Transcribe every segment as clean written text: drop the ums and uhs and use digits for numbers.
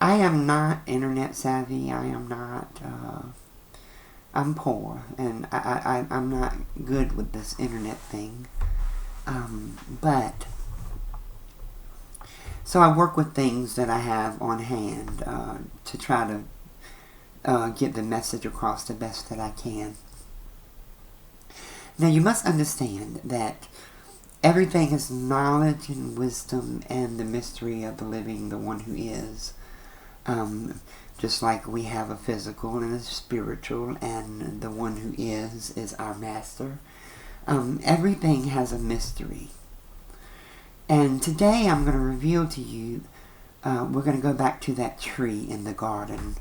I am not internet savvy. I am not, I'm poor, and I'm not good with this internet thing. But, so I work with things that I have on hand to try to get the message across the best that I can. Now, you must understand that everything is knowledge and wisdom and the mystery of the living, the one who is. Just like we have a physical and a spiritual, and the one who is our master. Everything has a mystery. And today I'm going to reveal to you, we're going to go back to that tree in the garden,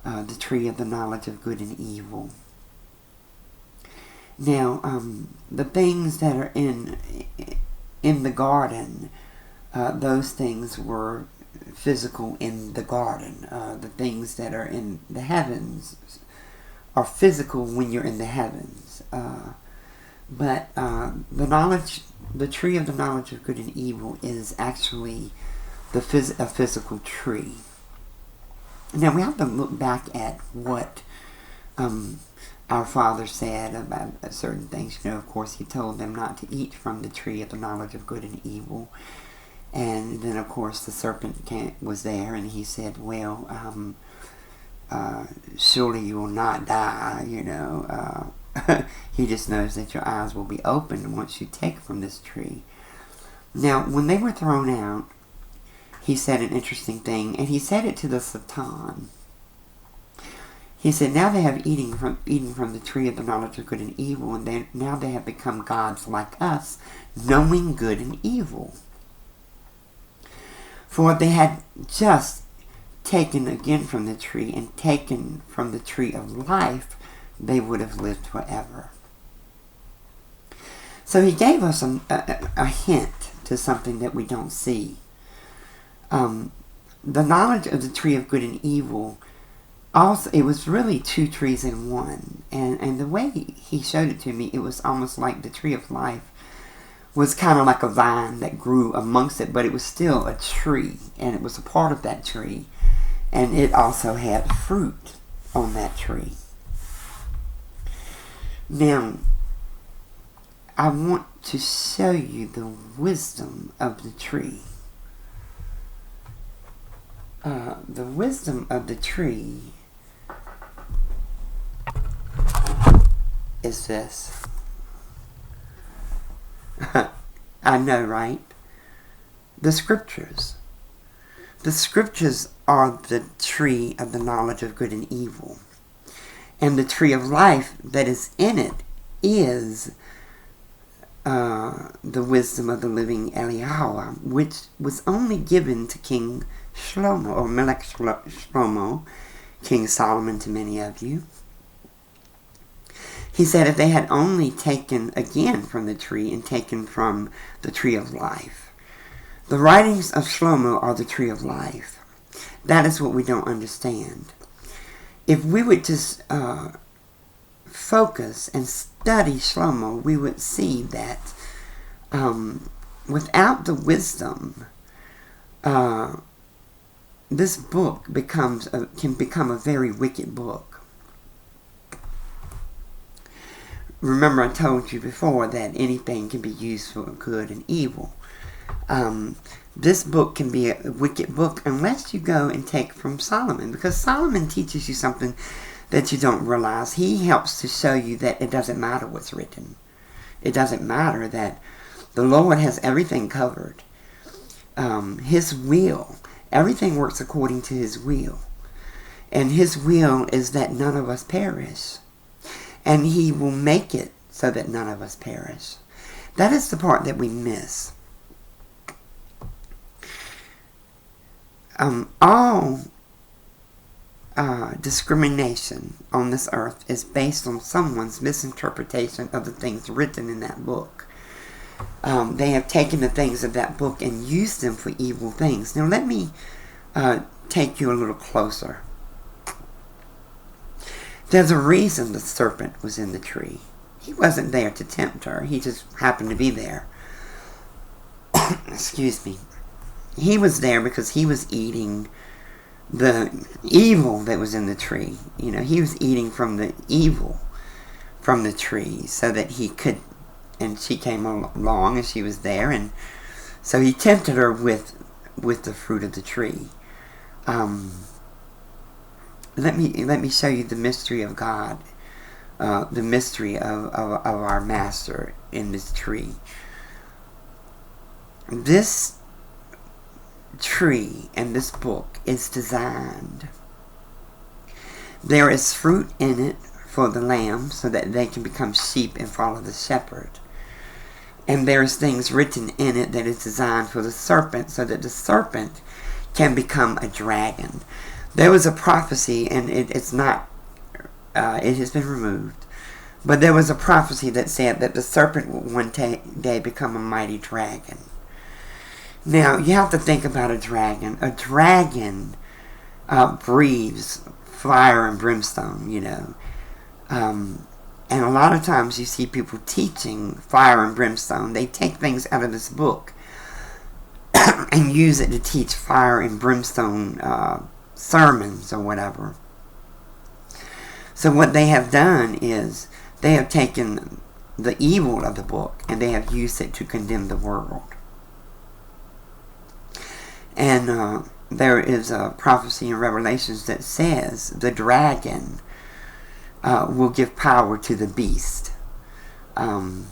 the tree of the knowledge of good and evil. Now, the things that are in the garden, those things were physical in the garden. The things that are in the heavens are physical when you're in the heavens. But the tree of the knowledge of good and evil is actually a physical tree. Now we have to look back at what our Father said about certain things. You know, of course, He told them not to eat from the tree of the knowledge of good and evil. And then, of course, the serpent was there, and he said, well, surely you will not die, you know. He just knows that your eyes will be opened once you take from this tree. Now, when they were thrown out, He said an interesting thing, and He said it to the Satan. He said, now they have eaten from the tree of the knowledge of good and evil, and now they have become gods like us, knowing good and evil. For if they had just taken again from the tree and taken from the tree of life, they would have lived forever. So He gave us a hint to something that we don't see. The knowledge of the tree of good and evil, also, it was really two trees in one. And the way He showed it to me, it was almost like the tree of life was kind of like a vine that grew amongst it, but it was still a tree, and it was a part of that tree, and it also had fruit on that tree. Now, I want to show you the wisdom of the tree. The wisdom of the tree is this. I know, right? The Scriptures. The Scriptures are the tree of the knowledge of good and evil. And the tree of life that is in it is the wisdom of the living Eliyahu, which was only given to King Shlomo, or Melech Shlomo, King Solomon to many of you. He said if they had only taken again from the tree and taken from the tree of life. The writings of Shlomo are the tree of life. That is what we don't understand. If we would just focus and study Shlomo, we would see that without the wisdom, this book can become a very wicked book. Remember, I told you before that anything can be used for good and evil. This book can be a wicked book unless you go and take from Solomon, because Solomon teaches you something that you don't realize. He helps to show you that it doesn't matter what's written. It doesn't matter, that the Lord has everything covered. His will, everything works according to His will. And His will is that none of us perish. And He will make it so that none of us perish. That is the part that we miss. All discrimination on this earth is based on someone's misinterpretation of the things written in that book. They have taken the things of that book and used them for evil things. Now let me take you a little closer. There's a reason the serpent was in the tree. He wasn't there to tempt her. He just happened to be there. Excuse me. He was there because he was eating the evil that was in the tree. You know, he was eating from the evil from the tree so that he could, and she came along and she was there, and so he tempted her with the fruit of the tree. Let me show you the mystery of God, the mystery of our Master in this tree. This tree and this book is designed. There is fruit in it for the lamb so that they can become sheep and follow the shepherd. And there's things written in it that is designed for the serpent so that the serpent can become a dragon. There was a prophecy, and it's not, it has been removed, but there was a prophecy that said that the serpent would one day become a mighty dragon. Now, you have to think about a dragon. A dragon breathes fire and brimstone, you know. And a lot of times you see people teaching fire and brimstone. They take things out of this book and use it to teach fire and brimstone sermons or whatever. So what they have done is they have taken the evil of the book and they have used it to condemn the world. And there is a prophecy in Revelations that says the dragon will give power to the beast. And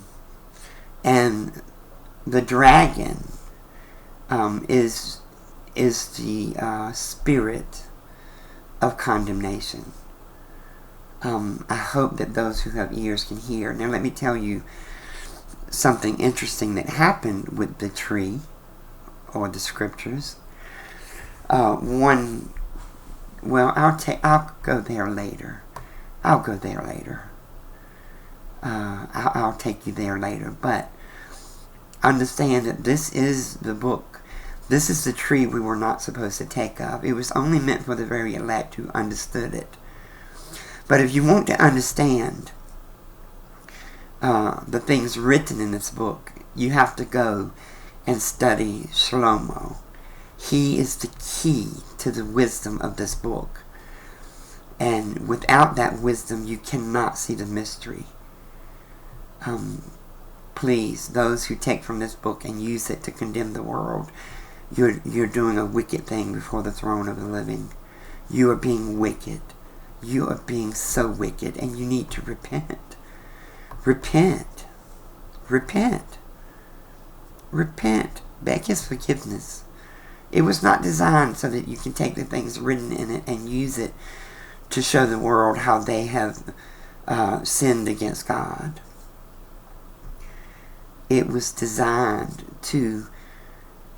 the dragon is the spirit of condemnation. I hope that those who have ears can hear. Now let me tell you something interesting that happened with the tree or the scriptures. I'll go there later. I'll take you there later. But understand that this is the book. This is the tree we were not supposed to take of. It was only meant for the very elect who understood it. But if you want to understand the things written in this book, you have to go and study Shlomo. He is the key to the wisdom of this book. And without that wisdom, you cannot see the mystery. Please, those who take from this book and use it to condemn the world, you're doing a wicked thing before the throne of the living. You are being wicked. You are being so wicked, and you need to repent. Repent. Repent. Repent. Beg His forgiveness. It was not designed so that you can take the things written in it and use it to show the world how they have sinned against God. It was designed to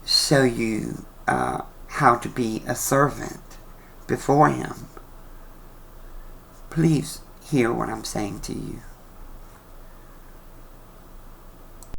show you how to be a servant before Him. Please hear what I'm saying to you.